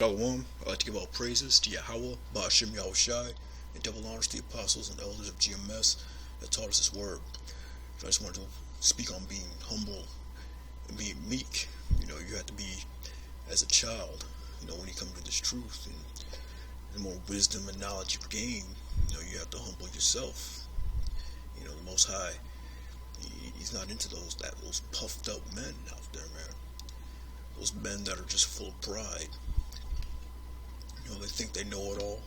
Shalom. I'd like to give all praises to Yahweh, Ba'ashim Yahushai, and double honors to the apostles and elders of GMS that taught us this word. So I just wanted to speak on being humble and being meek. You have to be as a child, when you come to this truth. And the more wisdom and knowledge you gain, you have to humble yourself. The Most High, He's not into those puffed up men out there, man. Those men that are just full of pride. They think they know it all.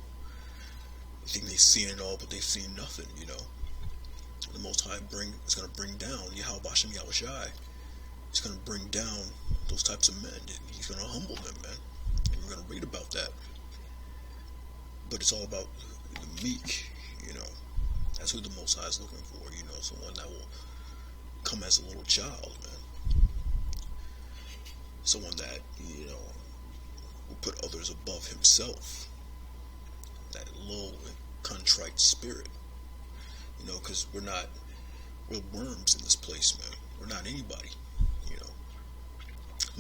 They think they've seen it all, but they've seen nothing, The Most High is going to bring down Yahweh Bashem Yahushai. He's going to bring down those types of men. He's going to humble them, man. And we're going to read about that. But it's all about the meek, That's who the Most High is looking for, Someone that will come as a little child, man. Someone that, will put others above himself. That low and contrite spirit. Because we're worms in this place, man. We're not anybody,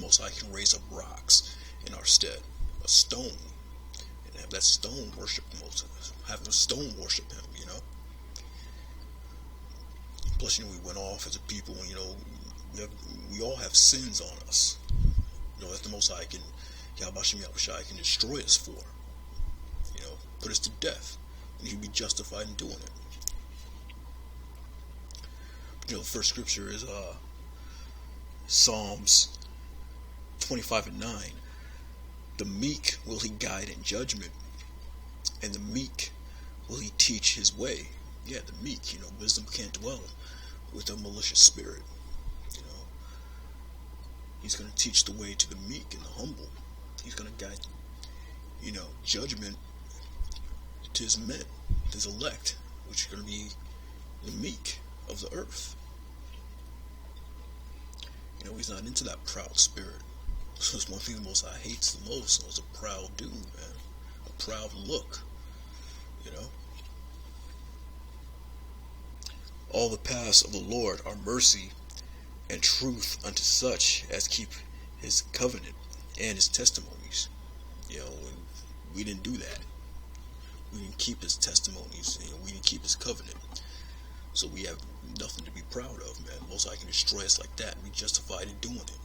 Most High can raise up rocks in our stead. A stone. And have that stone worship have the stone worship him, Plus, we went off as a people, and, we all have sins on us. That the Most High Yahweh Yahushai can destroy us for. Put us to death. And he'd be justified in doing it. The first scripture is Psalms 25:9. The meek will he guide in judgment, and the meek will he teach his way. Yeah, the meek, wisdom can't dwell with a malicious spirit. He's going to teach the way to the meek and the humble. He's going to guide, judgment to his men, to his elect, which are going to be the meek of the earth. He's not into that proud spirit. So it's one thing the Most High hates the most. It's a proud dude, man. A proud look, All the paths of the Lord are mercy and truth unto such as keep his covenant and his testimonies. We didn't do that. We didn't keep his testimonies. We didn't keep his covenant. So we have nothing to be proud of, man. Most High can destroy us like that and be justified in doing it.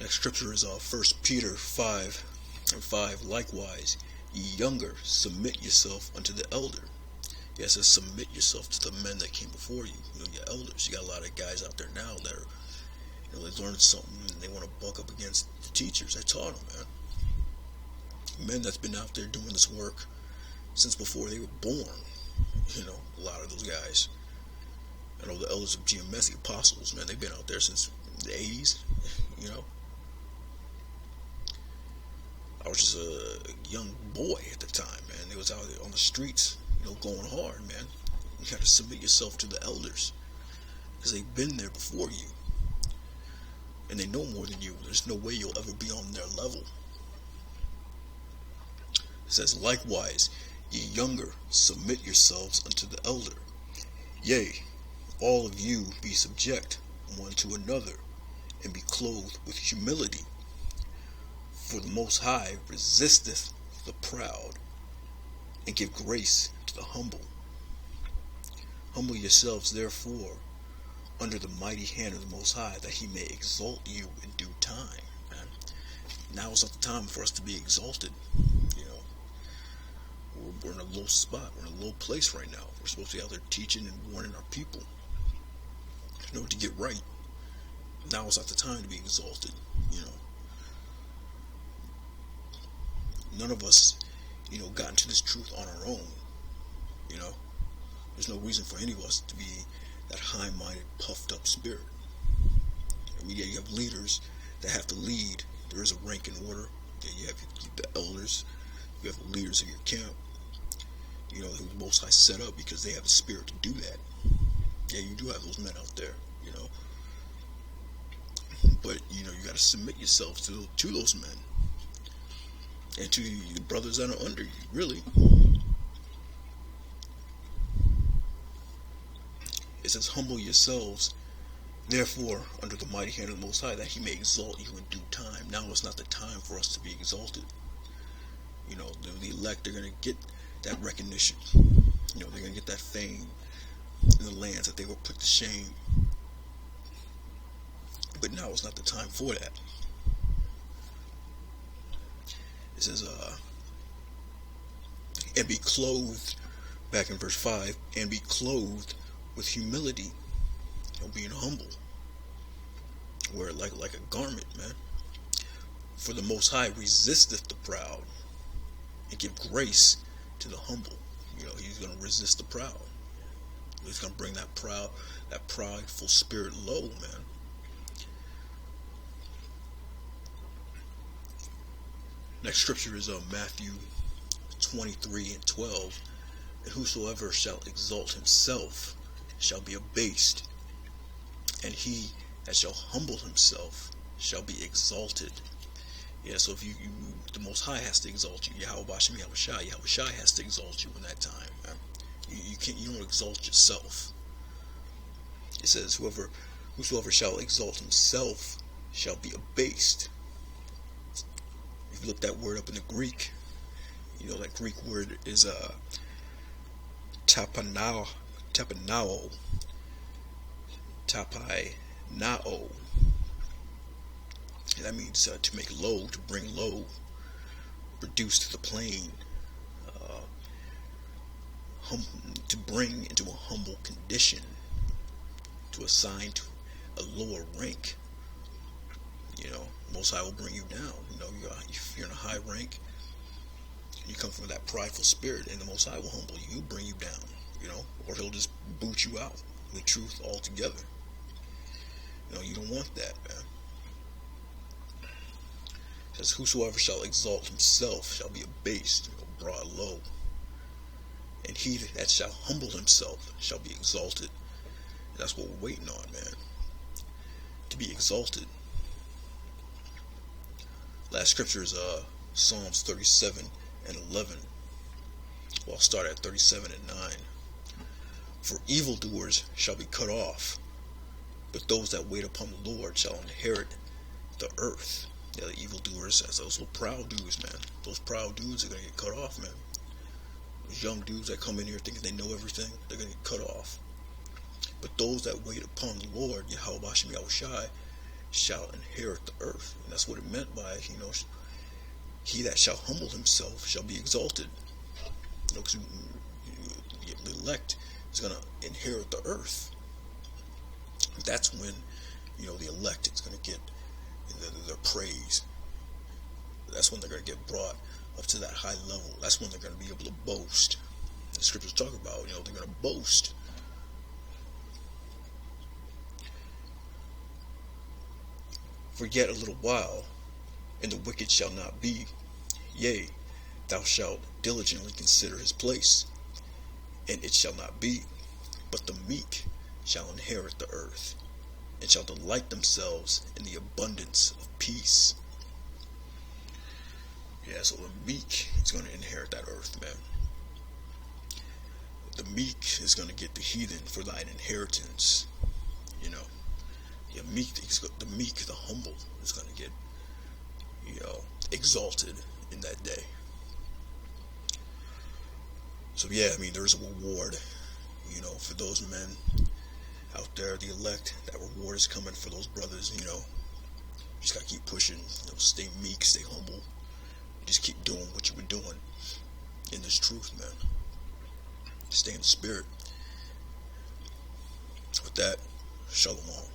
Next scripture is 1 Peter 5:5. Likewise, ye younger, submit yourself unto the elder. Yes, it says submit yourself to the men that came before you. Your elders. You got a lot of guys out there now that are, they learned something and they want to buck up against the teachers that taught them, man. Men that's been out there doing this work since before they were born. A lot of those guys. I know the elders of GMS, the apostles, man, they've been out there since the 80s, I was just a young boy at the time, man. They was out there on the streets, going hard, man. You got to submit yourself to the elders because they've been there before you. And they know more than you. There's no way you'll ever be on their level. It says, likewise, ye younger, submit yourselves unto the elder. Yea, all of you be subject one to another, and be clothed with humility. For the Most High resisteth the proud, and give grace to the humble. Humble yourselves, therefore, under the mighty hand of the Most High, that he may exalt you in due time. Man. Now is not the time for us to be exalted. We're in a low spot. We're in a low place right now. We're supposed to be out there teaching and warning our people. To get right. Now is not the time to be exalted. None of us, got into this truth on our own. There's no reason for any of us to be that high-minded, puffed-up spirit. You have leaders that have to lead. There is a rank and order. You have the elders. You have the leaders of your camp. Who the Most High set up because they have the spirit to do that. Yeah, you do have those men out there, But, you got to submit yourselves to those men. And to the brothers that are under you, really. It says, humble yourselves Therefore, under the mighty hand of the Most High, that He may exalt you in due time. Now is not the time for us to be exalted. The elect are going to get that recognition. They're going to get that fame in the lands that they were put to shame. But now is not the time for that. It says, and be clothed, back in verse 5, and be clothed with humility, being humble. Wear it like a garment, man. For the Most High resisteth the proud, and give grace to the humble. He's going to resist the proud. He's going to bring that prideful spirit low, man. Next scripture is Matthew 23:12. And whosoever shall exalt himself shall be abased, and he that shall humble himself shall be exalted. Yeah, so if the Most High has to exalt you. Yahweh has to exalt you in that time. Man. You don't exalt yourself. It says, whosoever shall exalt himself shall be abased. If you look that word up in the Greek, that Greek word is tapanao. That means to make low, to bring low, reduce to the plane, to bring into a humble condition, to assign to a lower rank. Most High will bring you down. If you're in a high rank, you come from that prideful spirit, and the Most High will humble you. He'll bring you down, or He'll just boot you out with truth altogether. You don't want that, man. It says, whosoever shall exalt himself shall be abased, brought low. And he that shall humble himself shall be exalted. And that's what we're waiting on, man. To be exalted. Last scripture is Psalms 37:11. Well, I'll start at 37:9. For evildoers shall be cut off, but those that wait upon the Lord shall inherit the earth. Yeah, the evildoers, as those little proud dudes, man. Those proud dudes are going to get cut off, man. Those young dudes that come in here thinking they know everything, they're going to get cut off. But those that wait upon the Lord, Yahweh shall inherit the earth. And that's what it meant by, he that shall humble himself shall be exalted. Because the elect is going to inherit the earth. That's when, the elect is going to get their praise. That's when they're going to get brought up to that high level. That's when they're going to be able to boast. The scriptures talk about, they're going to boast. For yet a little while, and the wicked shall not be. Yea, thou shalt diligently consider his place, and it shall not be. But the meek shall inherit the earth, and shall delight themselves in the abundance of peace. Yeah, so the meek is going to inherit that earth, man. The meek is going to get the heathen for thine inheritance. The meek, the humble, is going to get, exalted in that day. So yeah, there's a reward, for those men out there, the elect. That reward is coming for those brothers. You just gotta keep pushing. Stay meek, stay humble. Just keep doing what you were doing in this truth, man. Stay in the spirit. With that, shalom.